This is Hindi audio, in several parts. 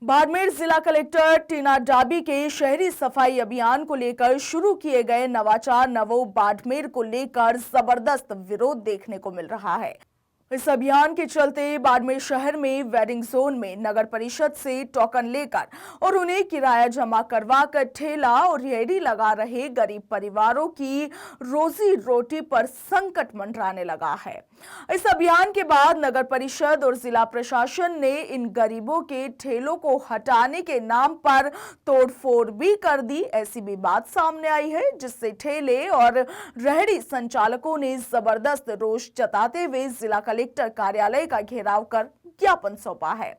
बाड़मेर जिला कलेक्टर टीना डाबी के शहरी सफाई अभियान को लेकर शुरू किए गए नवाचार नवो बाड़मेर को लेकर जबरदस्त विरोध देखने को मिल रहा है। इस अभियान के चलते बाड़मेर शहर में वेडिंग जोन में नगर परिषद से टोकन लेकर और उन्हें किराया जमा करवा कर ठेला और रेहड़ी लगा रहे गरीब परिवारों की रोजी रोटी पर संकट मंडराने लगा है। इस अभियान के बाद नगर परिषद और जिला प्रशासन ने इन गरीबों के ठेलों को हटाने के नाम पर तोड़फोड़ भी कर दी। ऐसी भी बात सामने आई है, जिससे ठेले और रेहड़ी संचालकों ने जबरदस्त रोष जताते हुए जिला कलेक्टर कार्यालय का घेराव कर ज्ञापन सौंपा है।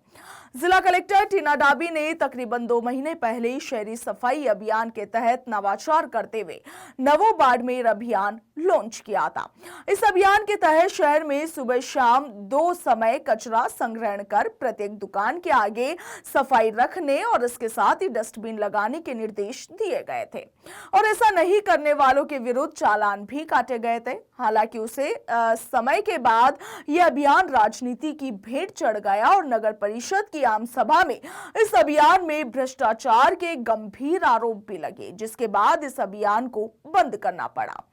जिला कलेक्टर टीना डाबी ने तकरीबन 2 महीने पहले शहरी सफाई अभियान के तहत नवाचार करते हुए नवो बाड़मेर अभियान लॉन्च किया था। इस अभियान के तहत शहर में सुबह शाम 2 समय कचरा संग्रहण कर प्रत्येक दुकान के आगे सफाई रखने और इसके साथ ही डस्टबिन लगाने के निर्देश दिए गए थे और ऐसा नहीं करने वालों के विरुद्ध चालान भी काटे गए थे। हालांकि उसे समय के बाद यह अभियान राजनीति की भेंट चढ़ गया और नगर परिषद की आम सभा में इस अभियान में भ्रष्टाचार के गंभीर आरोप भी लगे, जिसके बाद इस अभियान को बंद करना पड़ा।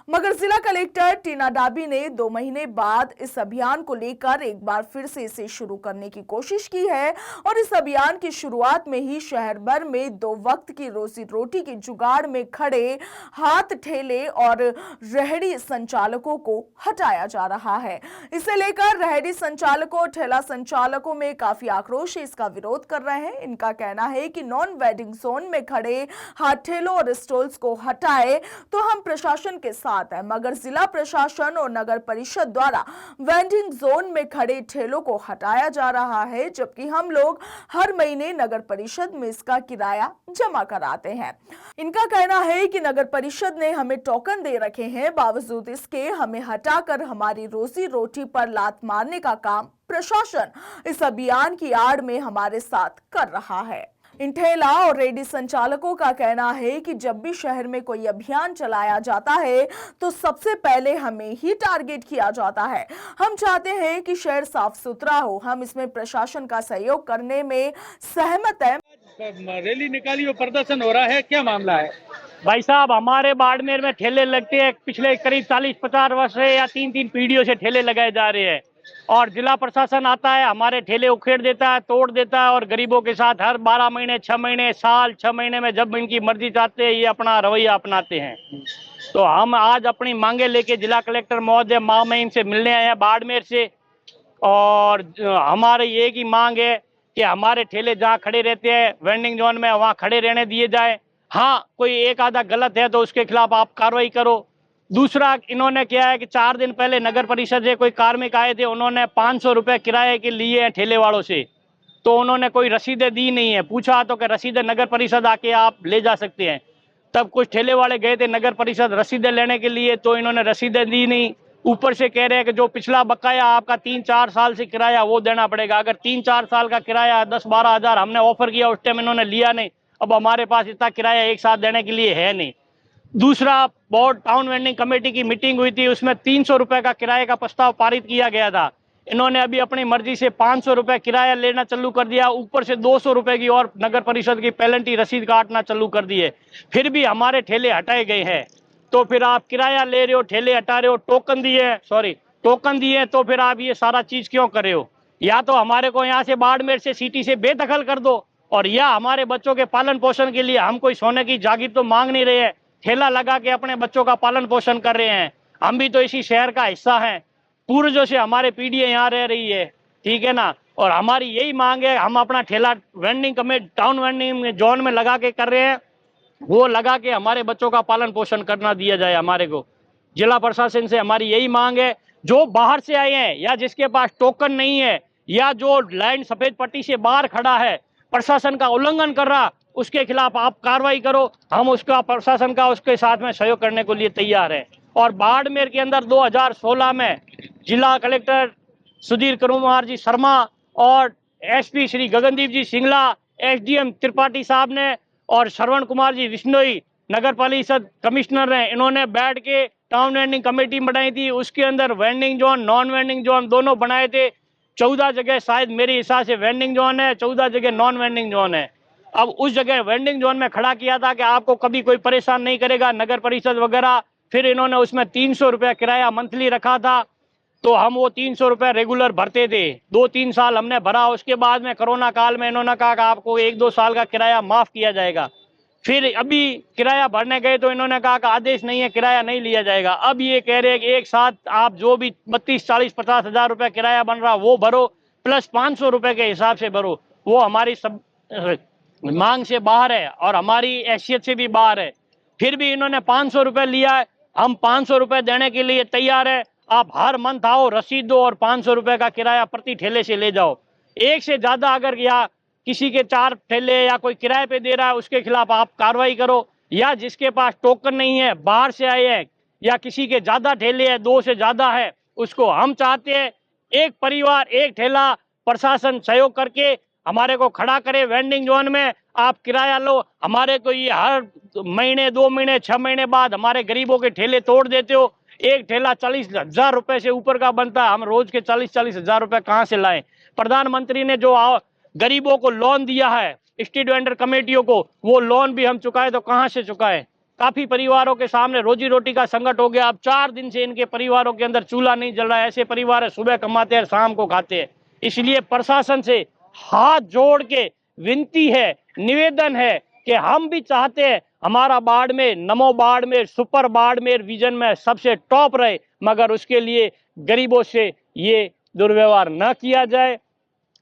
मगर जिला कलेक्टर टीना डाबी ने 2 महीने बाद इस अभियान को लेकर एक बार फिर से इसे शुरू करने की कोशिश की है और इस अभियान की शुरुआत में ही शहर भर में 2 वक्त की रोजी रोटी के जुगाड़ में खड़े हाथ ठेले और रेहड़ी संचालकों को हटाया जा रहा है। इसे लेकर रेहड़ी संचालकों और ठेला संचालकों में काफी आक्रोश है, इसका विरोध कर रहे हैं। इनका कहना है कि नॉन वेडिंग जोन में खड़े हाथ ठेलों और स्टॉल्स को हटाए तो हम प्रशासन के साथ है, मगर जिला प्रशासन और नगर परिषद द्वारा वेंडिंग जोन में खड़े ठेलों को हटाया जा रहा है, जबकि हम लोग हर महीने नगर परिषद में इसका किराया जमा कराते हैं। इनका कहना है कि नगर परिषद ने हमें टोकन दे रखे हैं, बावजूद इसके हमें हटाकर हमारी रोजी रोटी पर लात मारने का काम प्रशासन इस अभियान की आड़ में हमारे साथ कर रहा है। इन ठेला और रेहड़ी संचालकों का कहना है कि जब भी शहर में कोई अभियान चलाया जाता है तो सबसे पहले हमें ही टारगेट किया जाता है। हम चाहते हैं कि शहर साफ सुथरा हो, हम इसमें प्रशासन का सहयोग करने में सहमत हैं। रैली निकाली और प्रदर्शन हो रहा है, क्या मामला है? भाई साहब, हमारे बाड़मेर में ठेले लगते हैं, पिछले करीब 40-50 वर्ष से या 3-3 पीढ़ियों से ठेले लगाए जा रहे हैं और जिला प्रशासन आता है, हमारे ठेले उखेड़ देता है, तोड़ देता है और गरीबों के साथ हर 12 महीने, 6 महीने, साल 6 महीने में जब इनकी मर्जी चाहते हैं ये अपना रवैया अपनाते हैं। तो हम आज अपनी मांगे लेके जिला कलेक्टर महोदय मामईन से मिलने आए हैं बाड़मेर से और हमारी एक ही मांग है कि हमारे ठेले जहाँ खड़े रहते हैं वेंडिंग जोन में वहाँ खड़े रहने दिए जाए। हाँ, कोई एक आधा गलत है तो उसके खिलाफ आप कार्रवाई करो। दूसरा, इन्होंने क्या है कि 4 दिन पहले नगर परिषद से कोई कार्मिक आए थे, उन्होंने 500 रुपये किराए के लिए हैं ठेले वालों से, तो उन्होंने कोई रसीदें दी नहीं है। पूछा तो कि रसीदें नगर परिषद आके आप ले जा सकते हैं। तब कुछ ठेले वाले गए थे नगर परिषद रसीदें लेने के लिए, तो इन्होंने रसीदें दी नहीं। ऊपर से कह रहे हैं कि जो पिछला बकाया आपका 3-4 साल से किराया वो देना पड़ेगा। अगर 3-4 साल का किराया 10-12 हज़ार हमने ऑफर किया, उस टाइम इन्होंने लिया नहीं। अब हमारे पास इतना किराया एक साथ देने के लिए है नहीं। दूसरा, बोर्ड टाउन वेंडिंग कमेटी की मीटिंग हुई थी, उसमें 300 रुपये का किराए का प्रस्ताव पारित किया गया था। इन्होंने अभी अपनी मर्जी से 500 रुपये किराया लेना चालू कर दिया, ऊपर से 200 रुपये की और नगर परिषद की पेनल्टी रसीद काटना चालू कर दी है। फिर भी हमारे ठेले हटाए गए हैं। तो फिर आप किराया ले रहे हो, ठेले हटा रहे हो, टोकन दिए तो फिर आप ये सारा चीज क्यों कर रहे हो? या तो हमारे को यहाँ से बाड़मेर से सिटी से बेदखल कर दो, और या हमारे बच्चों के पालन पोषण के लिए हम कोई सोने की जागीर तो मांग नहीं रहे हैं, ठेला लगा के अपने बच्चों का पालन पोषण कर रहे हैं। हम भी तो इसी शहर का हिस्सा हैं, पूर्वजों से हमारे पीढ़ियां यहाँ रह रही है, ठीक है ना। और हमारी यही मांग है, हम अपना ठेला vending committee town vending zone में लगा के कर रहे हैं, वो लगा के हमारे बच्चों का पालन पोषण करना दिया जाए। हमारे को जिला प्रशासन से हमारी यही मांग है, जो बाहर से आए हैं या जिसके पास टोकन नहीं है या जो लाइन सफेद पट्टी से बाहर खड़ा है, प्रशासन का उल्लंघन कर रहा, उसके खिलाफ आप कार्रवाई करो। हम उसका प्रशासन का उसके साथ में सहयोग करने के लिए तैयार हैं। और बाड़मेर के अंदर 2016 में जिला कलेक्टर सुधीर कुमार जी शर्मा और एसपी श्री गगनदीप जी सिंगला, एसडीएम त्रिपाठी साहब ने और श्रवण कुमार जी विश्नोई नगर परिषद कमिश्नर हैं, इन्होंने बैठ के टाउन वेंडिंग कमेटी बनाई थी। उसके अंदर vending zone, non vending zone दोनों बनाए थे। 14 जगह शायद मेरे हिसाब से वेंडिंग जोन है, 14 जगह नॉन वेंडिंग जोन है। अब उस जगह वेंडिंग जोन में खड़ा किया था कि आपको कभी कोई परेशान नहीं करेगा, नगर परिषद वगैरह। फिर इन्होंने उसमें 300 रुपया किराया मंथली रखा था, तो हम वो 300 रुपये रेगुलर भरते थे। 2-3 साल हमने भरा। उसके बाद में कोरोना काल में इन्होंने कहा कि आपको 1-2 साल का किराया माफ किया जाएगा। फिर अभी किराया भरने गए तो इन्होंने कहा कि आदेश नहीं है, किराया नहीं लिया जाएगा। अब ये कह रहे हैं कि एक साथ आप जो भी 32, 40, 50 हजार रुपये किराया बन रहा वो भरो, प्लस 500 रुपये के हिसाब से भरो। वो हमारी सब मांग से बाहर है और हमारी हैसियत से भी बाहर है। फिर भी इन्होंने 500 रुपये लिया है। हम 500 रुपये देने के लिए तैयार है। आप हर मंथ आओ, रसीद दो और 500 रुपये का किराया प्रति ठेले से ले जाओ। एक से ज्यादा अगर या किसी के 4 ठेले या कोई किराए पे दे रहा है उसके खिलाफ आप कार्रवाई करो, या जिसके पास टोकन नहीं है, बाहर से आए हैं, या किसी के ज्यादा ठेले है, 2 से ज्यादा है, उसको हम चाहते हैं एक परिवार एक ठेला, प्रशासन सहयोग करके हमारे को खड़ा करे वेंडिंग जोन में। आप किराया लो। हमारे को ये हर महीने, 2 महीने, 6 महीने बाद हमारे गरीबों के ठेले तोड़ देते हो। एक ठेला 40,000 रुपए से ऊपर का बनता है। हम रोज के 40-40 हजार रुपए कहाँ से लाएं? प्रधानमंत्री ने जो गरीबों को लोन दिया है, स्ट्रीट वेंडर कमेटियों को, वो लोन भी हम चुकाए तो कहाँ से चुकाए? काफी परिवारों के सामने रोजी रोटी का संकट हो गया। अब 4 दिन से इनके परिवारों के अंदर चूल्हा नहीं जल रहा है। ऐसे परिवार है, सुबह कमाते हैं, शाम को खाते हैं। इसलिए प्रशासन से हाथ जोड़ के विनती है, निवेदन है कि हम भी चाहते हैं हमारा बाड़मेर, नमो बाड़मेर, सुपर बाड़मेर विजन में सबसे टॉप रहे, मगर उसके लिए गरीबों से ये दुर्व्यवहार न किया जाए।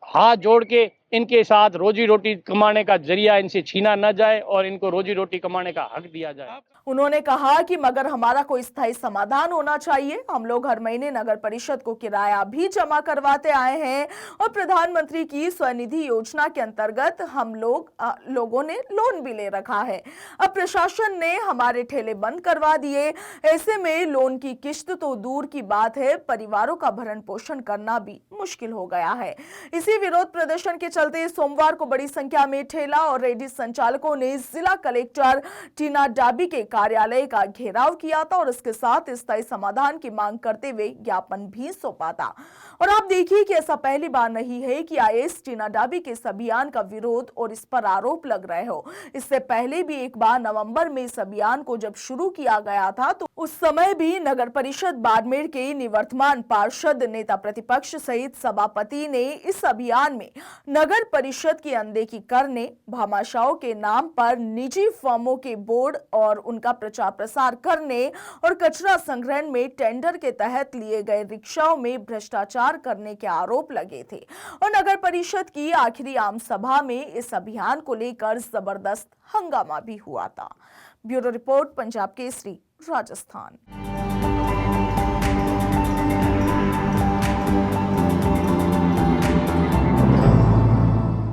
हाथ जोड़ के इनके साथ रोजी रोटी कमाने का जरिया इनसे छीना न जाए और इनको रोजी रोटी कमाने का हक दिया जाए। उन्होंने कहा कि मगर हमारा कोई स्थायी समाधान होना चाहिए। हम लोग हर महीने नगर परिषद को किराया भी जमा करवाते आए हैं और प्रधानमंत्री की स्वनिधि योजना के अंतर्गत हम लोगों ने लोन भी ले रखा है। अब प्रशासन ने हमारे ठेले बंद करवा दिए। ऐसे में लोन की किश्त तो दूर की बात है, परिवारों का भरण पोषण करना भी मुश्किल हो गया है। इसी विरोध प्रदर्शन के चलते सोमवार को बड़ी संख्या में ठेला और रेडी संचालकों ने जिला कलेक्टर टीना डाबी के कार्यालय का घेराव किया था और इसके साथ स्थायी समाधान की मांग करते हुए ज्ञापन भी सौंपा था। और आप देखिए कि ऐसा पहली बार नहीं है कि आईएएस टीना डाबी के इस अभियान का विरोध और इस पर आरोप लग रहे हो। इससे पहले भी एक बार नवंबर में इस अभियान को जब शुरू किया गया था तो उस समय भी नगर परिषद बाड़मेर के निवर्तमान पार्षद, नेता प्रतिपक्ष सहित सभापति ने इस अभियान में नगर परिषद की अनदेखी करने, भामाशाहों के नाम पर निजी फर्मों के बोर्ड और उनका प्रचार प्रसार करने और कचरा संग्रहण में टेंडर के तहत लिए गए रिक्शाओं में भ्रष्टाचार करने के आरोप लगे थे। और नगर परिषद की आखिरी आम सभा में इस अभियान को लेकर जबरदस्त हंगामा भी हुआ था। Bureau report, Punjab Kesari, Rajasthan.